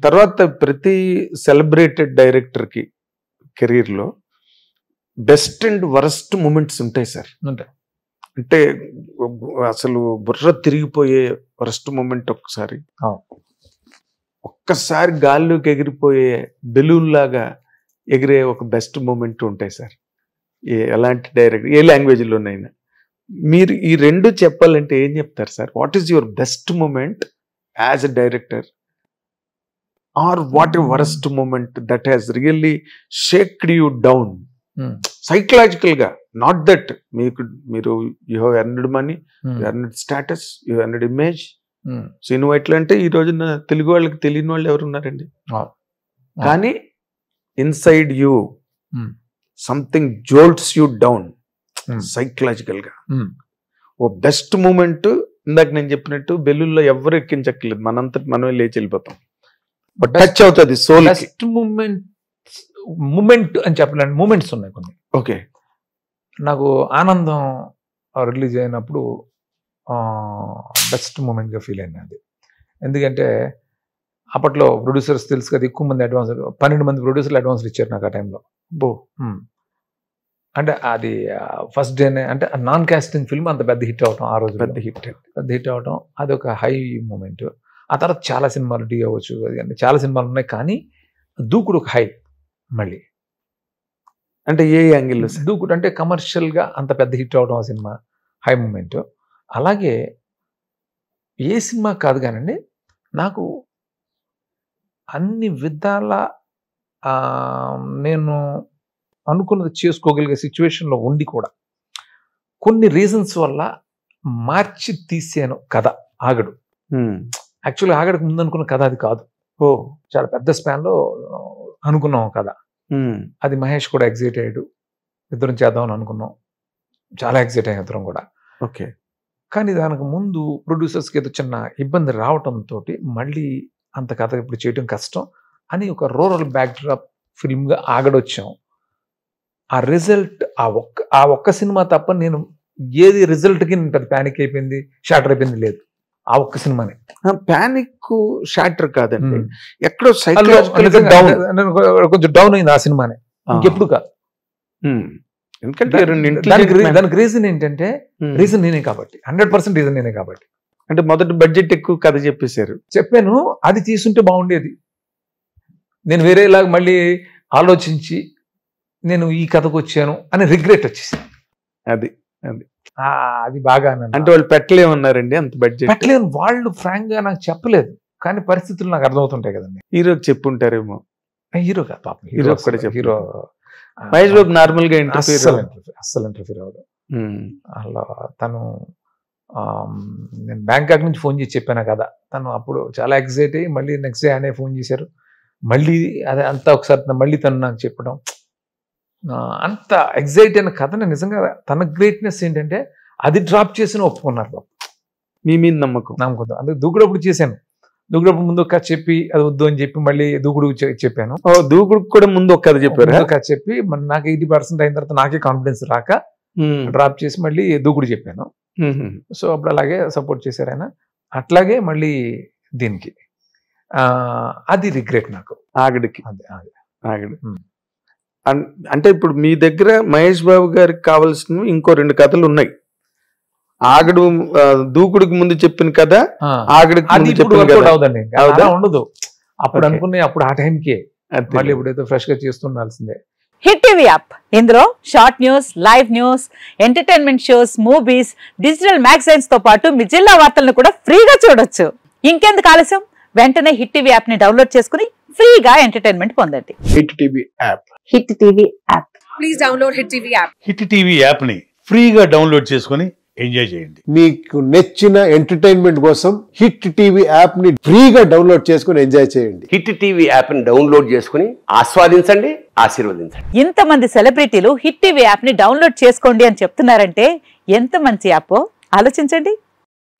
తర్వాత ప్రతి సెలబ్రేటెడ్ డైరెక్టర్కి కెరీర్లో బెస్ట్ అండ్ వరస్ట్ మూమెంట్స్ ఉంటాయి సార్. అంటే అసలు బుర్ర తిరిగిపోయే వరస్ట్ మూమెంట్ ఒక్కసారి గాల్లోకి ఎగిరిపోయే బెలూన్ లాగా ఎగిరే ఒక బెస్ట్ మూమెంట్ ఉంటాయి సార్. ఎలాంటి డైరెక్టర్ ఏ లాంగ్వేజ్లోనైనా మీరు ఈ రెండు చెప్పాలంటే ఏం చెప్తారు sir? What is your best moment as a director, or what a worst moment that has really shaked you down సైకలాజికల్గా? నాట్ దట్ మీరు you have earned money, you earned status, you earned image. So నువ్వు ఎట్లా అంటే ఈ రోజున తెలుగు వాళ్ళకి తెలియని వాళ్ళు ఎవరు ఉన్నారండి? కానీ inside you something jolts you down psychological గా. ఓ బెస్ట్ మూమెంట్ ఇందాక నేను చెప్పినట్టు బెలూన్లో ఎవరు ఎక్కించక్కర్లేదు, మనంతటి మనమే లేచి వెళ్ళిపోతాం. టచ్ అవుతుంది సోల్. బెస్ట్ మూమెంట్ అని చెప్పలేండి, మూమెంట్స్ ఉన్నాయి కొన్ని. ఓకే, నాకు ఆనందం రిలీజ్ అయినప్పుడు బెస్ట్ మూమెంట్గా ఫీల్ అయింది అది. ఎందుకంటే అప్పట్లో ప్రొడ్యూసర్స్ తెలుసు కదా, ఎక్కువ మంది అడ్వాన్స్ 12 మంది ప్రొడ్యూసర్లు అడ్వాన్స్లు ఇచ్చారు నాకు ఆ టైంలో. అంటే అది ఫస్ట్ డేనే, అంటే నాన్ కాస్టింగ్ ఫిల్మ్ అంత పెద్ద హిట్ అవటం, ఆ రోజు పెద్ద హిట్ అవటం అది ఒక హై మూమెంట్. ఆ తర్వాత చాలా సినిమాలు డి అవ్వచ్చు, అది అంటే చాలా సినిమాలు ఉన్నాయి, కానీ దూకుడు ఒక హై. మళ్ళీ అంటే ఏ యాంగిల్లో దూకుడు అంటే కమర్షియల్గా అంత పెద్ద హిట్ అవటం ఆ సినిమా హై మూమెంట్. అలాగే ఏ సినిమా కాదు కానండి, నాకు అన్ని విధాల నేను అనుకున్నది చేసుకోగలిగే సిచ్యువేషన్లో ఉండి కూడా కొన్ని రీజన్స్ వల్ల మార్చి తీసాను కథ ఆగడు. యాక్చువల్గా ఆగడకు ముందు అనుకున్న కథ అది కాదు. చాలా పెద్ద స్పాన్లో అనుకున్నాం కథ. అది మహేష్ కూడా ఎగ్జైట్ అయ్యాడు, ఇద్దరం చేద్దామని అనుకున్నాం, చాలా ఎగ్జైట్ అయ్యాం ఇద్దరం కూడా. ఓకే, కానీ దానికి ముందు ప్రొడ్యూసర్స్కి ఏదో చిన్న ఇబ్బంది రావటంతో మళ్ళీ అంత కథ ఇప్పుడు చేయడం కష్టం అని ఒక రూరల్ బ్యాక్డ్రాప్ ఫిల్మ్గా ఆగడొచ్చాం. ఆ రిజల్ట్ ఆ ఒక్క సినిమా తప్ప నేను ఏది రిజల్ట్కి నేను పెద్ద ప్యానిక్ అయిపోయింది, షాటర్ అయిపోయింది లేదు. ఆ ఒక్క సినిమానే ప్యానిక్ షాటర్ కాదండి, ఎక్కడో కొంచెం డౌన్ అయింది ఆ సినిమానే, ఇంకెప్పుడు కాదు. ఎందుకంటే దానికి రీజన్ ఏంటంటే రీజన్ నేనే కాబట్టి, 100% రీజన్ నేనే కాబట్టి. అంటే మొదటి బడ్జెట్ ఎక్కువ కథ చెప్పాను, అది తీసుంటే బాగుండేది. నేను వేరేలాగా మళ్ళీ ఆలోచించి నేను ఈ కథకు వచ్చాను అని రిగ్రెట్ వచ్చేసి అది బాగా. అంటే వాళ్ళు పెట్టలేమన్నారండి అంత బడ్జెట్? పెట్టలేను, వాళ్ళు ఫ్రాంక్ గా నాకు చెప్పలేదు, కానీ పరిస్థితులు నాకు అర్థమవుతుంటాయి కదండి. హీరోకి చెప్పుంటారేమో. హీరో కాదు పాపం, హీరో మహేష్ బాబు నార్మల్ గా అస్సలు ఇంటర్ఫీర్ అవ్వదు. అలా తను నేను బ్యాంకాక్ నుంచి ఫోన్ చేసి చెప్పాను కదా, తను అప్పుడు చాలా ఎక్సైట్ అయ్యి మళ్ళీ నెక్స్ట్ డే అనే ఫోన్ చేశారు. మళ్ళీ అదే అంతా ఒకసారి మళ్ళీ తను నాకు చెప్పడం, అంత ఎగ్జైట్ అయిన కథని నిజంగా తన గ్రేట్నెస్ ఏంటంటే అది డ్రాప్ చేసిన ఒప్పుకున్నారు బాబు. మీ మీద నమ్మకం. అందుకే దూకుడప్పుడు చేశాను, దూకుడప్పుడు ముందు ఒక కథ చెప్పి అది వద్దు అని చెప్పి మళ్ళీ దూకుడు చెప్పాను. దూకుడు కూడా ముందు ఒక కథ చెప్పారు, కథ చెప్పి నాకు 80% అయిన తర్వాత నాకే కాన్ఫిడెన్స్ రాక డ్రాప్ చేసి మళ్ళీ దూకుడు చెప్పాను. సో అప్పుడు అలాగే సపోర్ట్ చేశారు ఆయన. అట్లాగే మళ్ళీ దీనికి అది రిగ్రెట్ నాకు ఆగడికి. ఆగడి అంటే ఇప్పుడు మీ దగ్గర మహేష్ బాబు గారికి కావాల్సినవి ఇంకో 2 కథలు ఉన్నాయి. ఆగడు దూకుడికి ముందు చెప్పిన కథ, ఆగడికి ఉండదు. అప్పుడు అనుకునే అప్పుడు ఆ టైంకే మళ్ళీ ఇప్పుడైతే ఫ్రెష్ గా చేస్తుండాల్సిందే. హిట్ టీవీ యాప్, ఇందులో short news, live news, entertainment shows, movies, digital magazines తో పాటు మీ జిల్లా వార్తలను కూడా ఫ్రీగా చూడొచ్చు. ఇంకెందుకు ఆలస్యం, వెంటనే హిట్ టీవీ యాప్ ని డౌన్లోడ్ చేసుకుని ఫ్రీగా ఎంటర్టైన్మెంట్ పొందండి. Hit TV app. Hit TV app. Please download hit TV app. Hit TV app ని ఫ్రీగా డౌన్లోడ్ చేసుకుని ఎంజాయ్ చేయండి. మీకు నచ్చిన ఎంటర్టైన్మెంట్ కోసం హిట్ టీవీ యాప్ ని ఫ్రీగా డౌన్లోడ్ చేసుకుని ఎంజాయ్ చేయండి. హిట్ టీవీ యాప్ ని డౌన్లోడ్ చేసుకుని ఆస్వాదించండి, ఆశీర్వదించండి. ఇంతమంది సెలబ్రిటీలు హిట్ టీవీ యాప్ ని డౌన్లోడ్ చేసుకోండి అని చెప్తున్నారంటే ఎంత మంచి యాప్ ఆలోచించండి.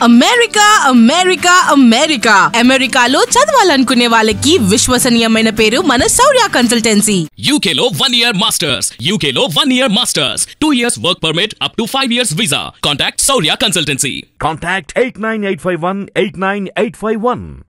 అమెరికా అమెరికా అమెరికా అమెరికాలో చదవాలనుకునే వాళ్ళకి విశ్వసనీయమైన పేరు మన శౌర్య కన్సల్టెన్సీ. UK లో 1 year masters, UK లో 1 year masters, 2 years work permit up to 5 years visa. Contact Shaurya Consultancy. Contact 89851 89851.